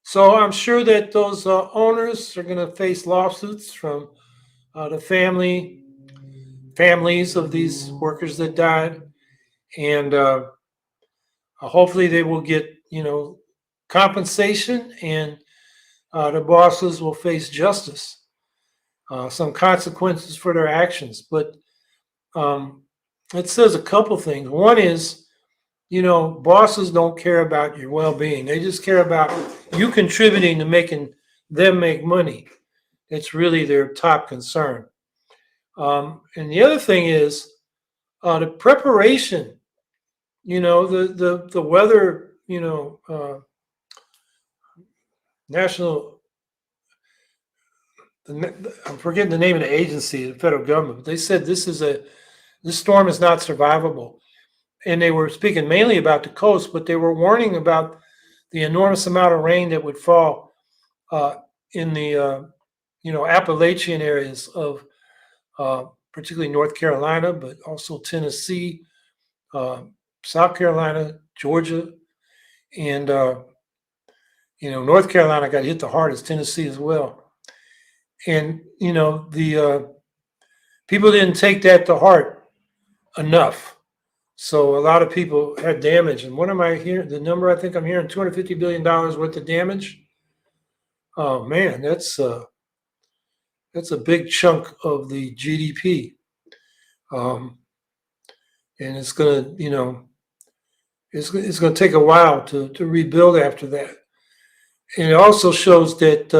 So I'm sure that those owners are going to face lawsuits from the families of these workers that died. And hopefully they will get, compensation, and the bosses will face justice, some consequences for their actions. But it says a couple things. One is, bosses don't care about your well-being. They just care about you contributing to making them make money. It's really their top concern. And the other thing is the preparation. The weather. National. I'm forgetting the name of the agency, the federal government. But they said this storm is not survivable. And they were speaking mainly about the coast, but they were warning about the enormous amount of rain that would fall in the Appalachian areas of particularly North Carolina, but also Tennessee, South Carolina, Georgia, and North Carolina got hit the hardest. Tennessee as well. And the people didn't take that to heart enough. So a lot of people had damage. And what am I hearing? The number I think I'm hearing $250 billion worth of damage. Oh man, that's a big chunk of the GDP. And it's gonna, it's gonna take a while to rebuild after that. And it also shows that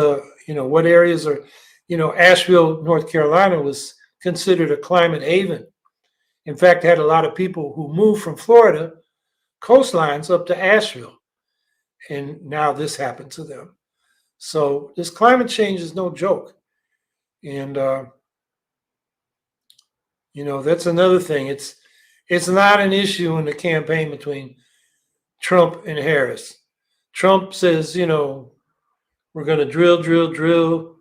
what areas are, Asheville, North Carolina was considered a climate haven. In fact, had a lot of people who moved from Florida coastlines up to Asheville, and now this happened to them. So this climate change is no joke, and that's another thing. It's not an issue in the campaign between Trump and Harris. Trump says, we're going to drill,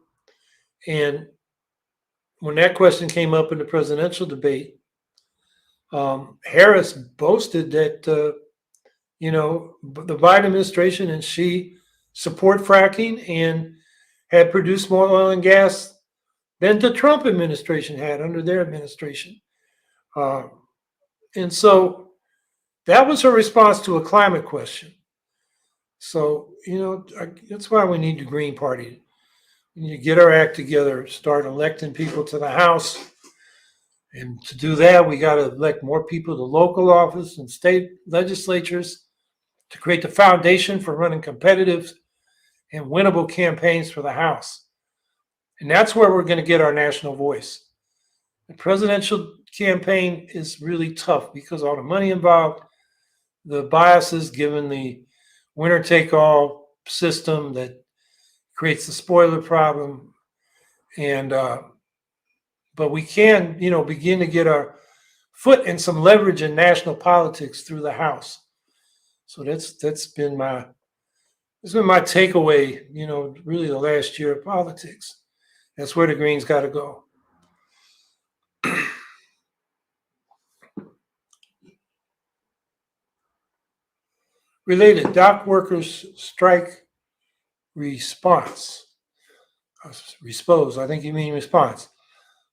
and when that question came up in the presidential debate, Harris boasted that the Biden administration and she support fracking and had produced more oil and gas than the Trump administration had under their administration. And so that was her response to a climate question. So, that's why we need the Green Party. We need to get our act together, start electing people to the House. And to do that, we got to elect more people to local office and state legislatures to create the foundation for running competitive and winnable campaigns for the House. And that's where we're going to get our national voice. The presidential campaign is really tough because all the money involved, the biases given the winner-take-all system that creates the spoiler problem. And but we can, begin to get our foot and some leverage in national politics through the House. So that's been my takeaway, really the last year of politics. That's where the Greens got to go. Related, dock workers strike response. Respose, I think you mean response.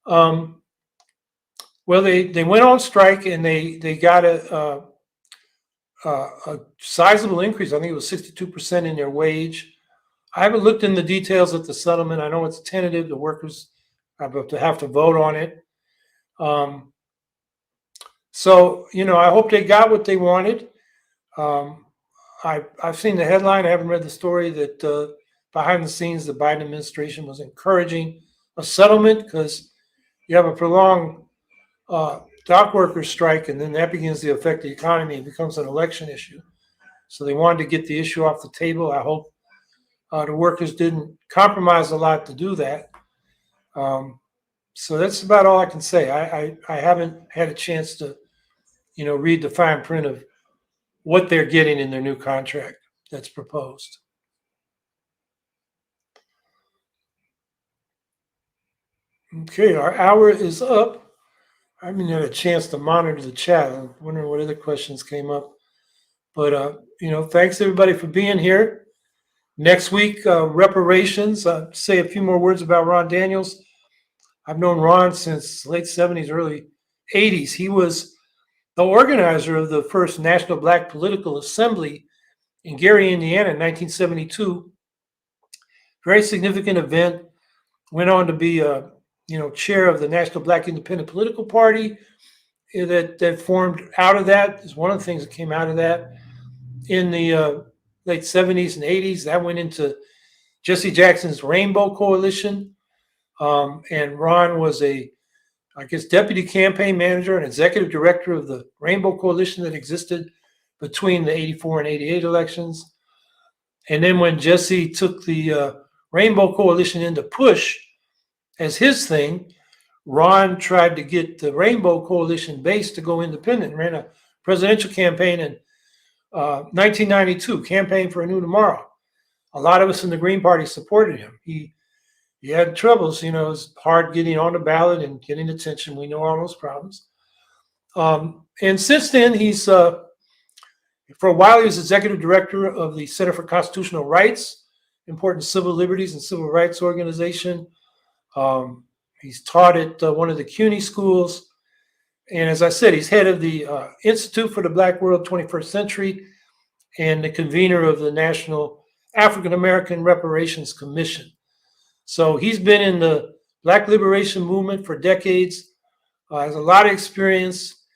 Well, they went on strike and they got a sizable increase. I think it was 62% in their wage. I haven't looked in the details of the settlement. I know it's tentative. The workers have to vote on it. So, I hope they got what they wanted. I've seen the headline. I haven't read the story that behind the scenes, the Biden administration was encouraging a settlement because you have a prolonged dock workers strike, and then that begins to affect the economy. It becomes an election issue. So they wanted to get the issue off the table. I hope the workers didn't compromise a lot to do that. So that's about all I can say. I haven't had a chance to, read the fine print of what they're getting in their new contract that's proposed. Okay, our hour is up. I haven't had a chance to monitor the chat. I'm wondering what other questions came up. But, thanks everybody for being here. Next week, reparations. Say a few more words about Ron Daniels. I've known Ron since late 70s, early 80s. He was the organizer of the first National Black Political Assembly in Gary, Indiana in 1972. Very significant event. Went on to be chair of the National Black Independent Political Party that formed out of that. Is one of the things that came out of that in the late 70s and 80s. That went into Jesse Jackson's Rainbow Coalition. And Ron was deputy campaign manager and executive director of the Rainbow Coalition that existed between the 84 and 88 elections. And then when Jesse took the Rainbow Coalition into push as his thing, Ron tried to get the Rainbow Coalition base to go independent and ran a presidential campaign in 1992, Campaign for a New Tomorrow. A lot of us in the Green Party supported him. He had troubles, it was hard getting on the ballot and getting attention. We know all those problems. And since then, he's For a while, he was executive director of the Center for Constitutional Rights, important civil liberties and civil rights organization. He's taught at one of the CUNY schools. And as I said, he's head of the Institute for the Black World 21st Century and the convener of the National African American Reparations Commission. So he's been in the Black liberation movement for decades, has a lot of experience,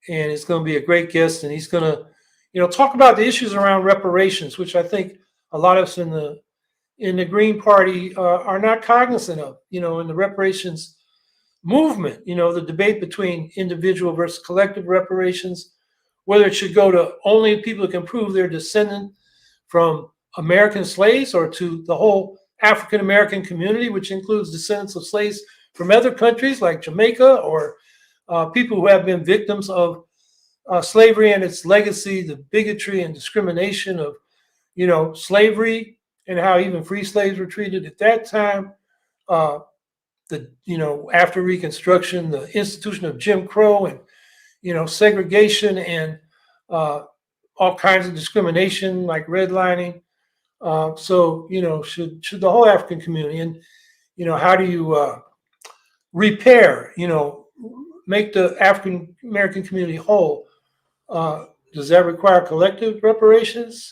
and is going to be a great guest. And he's going to, talk about the issues around reparations, which I think a lot of us in the Green Party are not cognizant of. In the reparations movement, the debate between individual versus collective reparations, whether it should go to only people who can prove they're descendant from American slaves or to the whole African American community, which includes descendants of slaves from other countries like Jamaica, or people who have been victims of slavery and its legacy, the bigotry and discrimination of, slavery, and how even free slaves were treated at that time. After Reconstruction, the institution of Jim Crow and, segregation and all kinds of discrimination like redlining. Should the whole African community, and, how do you repair, make the African American community whole? Does that require collective reparations,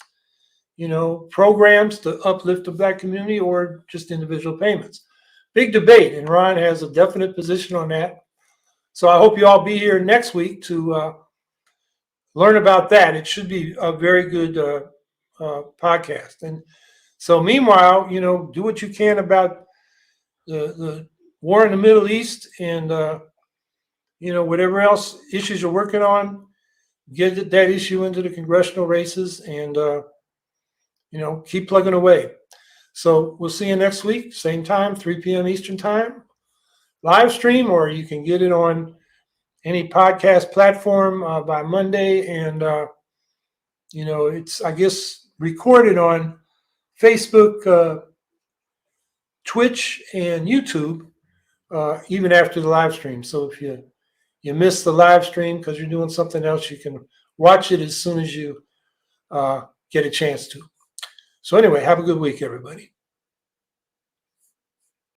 programs to uplift the Black community, or just individual payments? Big debate, and Ron has a definite position on that. So I hope you all be here next week to learn about that. It should be a very good podcast. And so meanwhile, do what you can about the war in the Middle East, and, whatever else issues you're working on, get that issue into the congressional races, and, keep plugging away. So we'll see you next week, same time, 3 p.m. Eastern time, live stream, or you can get it on any podcast platform by Monday. And, it's, I guess, recorded on Facebook, Twitch, and YouTube, even after the live stream. So if you miss the live stream because you're doing something else, you can watch it as soon as you get a chance to. So anyway, have a good week, everybody.